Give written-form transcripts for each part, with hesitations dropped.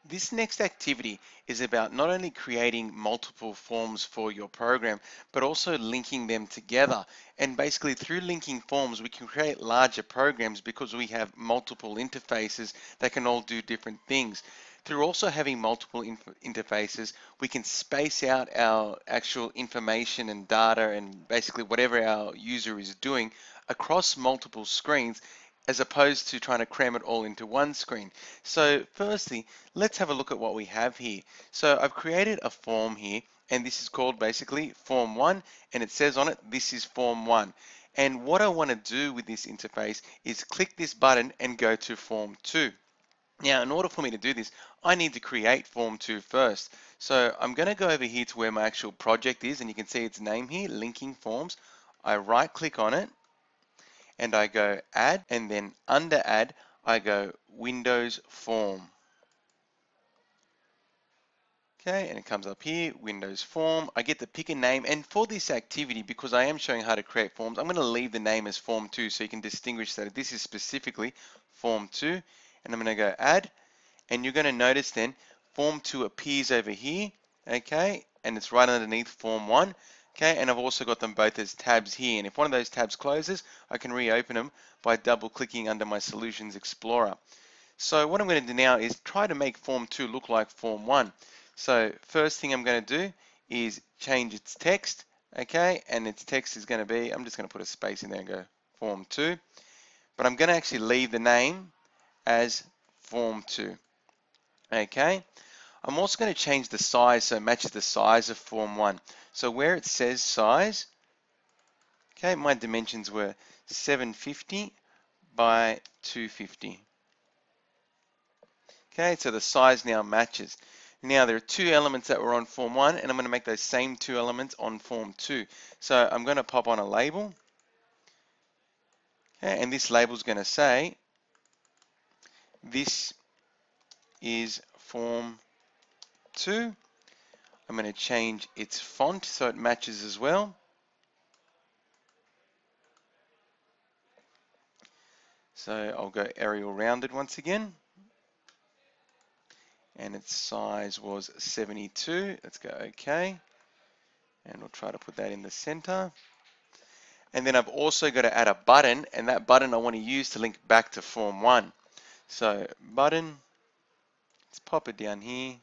This next activity is about not only creating multiple forms for your program, but also linking them together. And basically through linking forms, we can create larger programs because we have multiple interfaces that can all do different things. Through also having multiple interfaces, we can space out our actual information and data and basically whatever our user is doing across multiple screens as opposed to trying to cram it all into one screen. So firstly, let's have a look at what we have here. So I've created a form here, and this is called basically form 1, and it says on it, this is form 1. And what I want to do with this interface is click this button and go to form 2. Now, in order for me to do this, I need to create form 2 first. So I'm going to go over here to where my actual project is, and you can see its name here, linking forms. I right click on it and I go add, and then under add, I go Windows form. Okay, and it comes up here, Windows form. I get to pick a name, and for this activity, because I am showing how to create forms, I'm going to leave the name as form 2 so you can distinguish that this is specifically form 2. And I'm going to go add, and you're going to notice then form 2 appears over here, okay, and it's right underneath form 1. Okay, and I've also got them both as tabs here, and if one of those tabs closes, I can reopen them by double clicking under my Solutions Explorer. So what I'm going to do now is try to make form 2 look like form 1. So first thing I'm going to do is change its text, okay, and its text is going to be, I'm just going to put a space in there and go form 2, but I'm going to actually leave the name as form 2, okay. I'm also going to change the size so it matches the size of form 1. So where it says size, okay, my dimensions were 750 by 250. Okay, so the size now matches. Now there are two elements that were on form 1, and I'm going to make those same two elements on form 2. So I'm going to pop on a label, okay, and this label is going to say this is form 2. I'm going to change its font so it matches as well. So I'll go Arial Rounded once again. And its size was 72. Let's go OK. And we'll try to put that in the center. And then I've also got to add a button, and that button I want to use to link back to form 1. So button, let's pop it down here.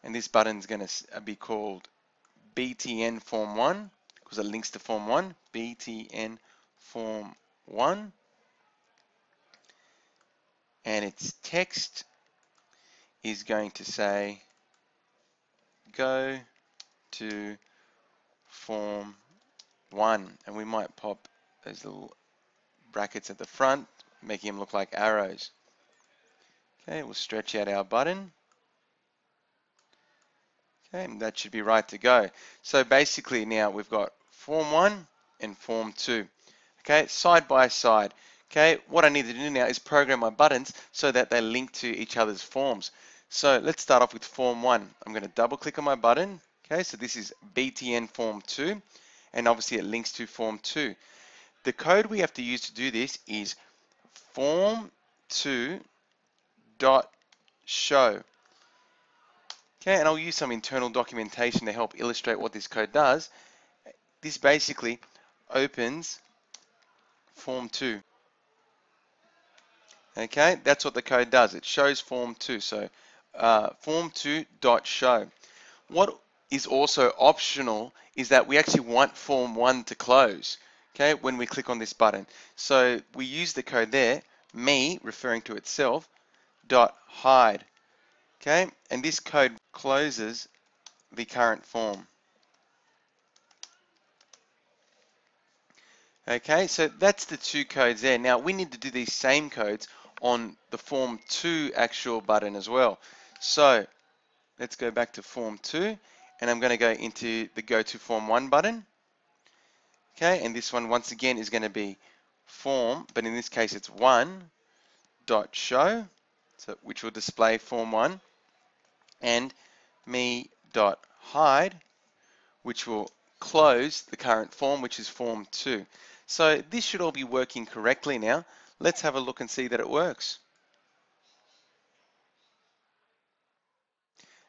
And this button is going to be called BTN Form 1 because it links to Form 1, BTN Form 1. And its text is going to say go to Form 1. And we might pop those little brackets at the front, making them look like arrows. Okay, we'll stretch out our button. Okay, and that should be right to go. So basically now we've got Form 1 and Form 2. Okay, side by side. Okay, what I need to do now is program my buttons so that they link to each other's forms. So let's start off with Form 1. I'm going to double click on my button. Okay, so this is BTN Form 2, and obviously it links to Form 2. The code we have to use to do this is form2.show. Okay, and I'll use some internal documentation to help illustrate what this code does. This basically opens form 2. Okay, that's what the code does. It shows form 2. So form2.show. What is also optional is that we actually want form 1 to close, okay, when we click on this button. So we use the code there, me, referring to itself, dot hide. Okay, and this code closes the current form. Okay, so that's the two codes there. Now we need to do these same codes on the Form 2 actual button as well. So let's go back to Form 2, and I'm going to go into the Go to Form 1 button. Okay, and this one once again is going to be form, but in this case it's 1.show, so which will display Form 1, and me.hide, which will close the current form, which is Form 2. So this should all be working correctly now. Let's have a look and see that it works.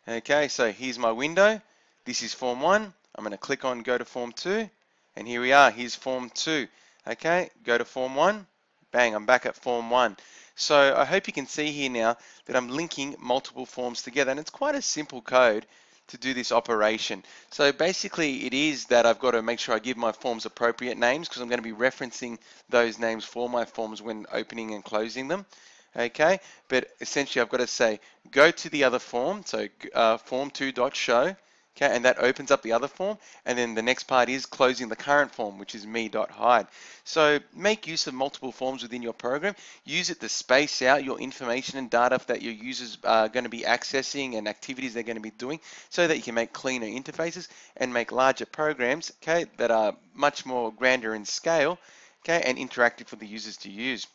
Okay, so here's my window. This is form 1. I'm going to click on go to form 2. And here we are. Here's form 2. Okay, go to form 1. Bang, I'm back at form 1. So I hope you can see here now that I'm linking multiple forms together. And it's quite a simple code to do this operation. So basically it is that I've got to make sure I give my forms appropriate names because I'm going to be referencing those names for my forms when opening and closing them. Okay, but essentially I've got to say go to the other form, so form2.show, okay, and that opens up the other form, and then the next part is closing the current form, which is me.hide. So make use of multiple forms within your program. Use it to space out your information and data that your users are going to be accessing and activities they're going to be doing so that you can make cleaner interfaces and make larger programs, okay, that are much more grander in scale, okay, and interactive for the users to use.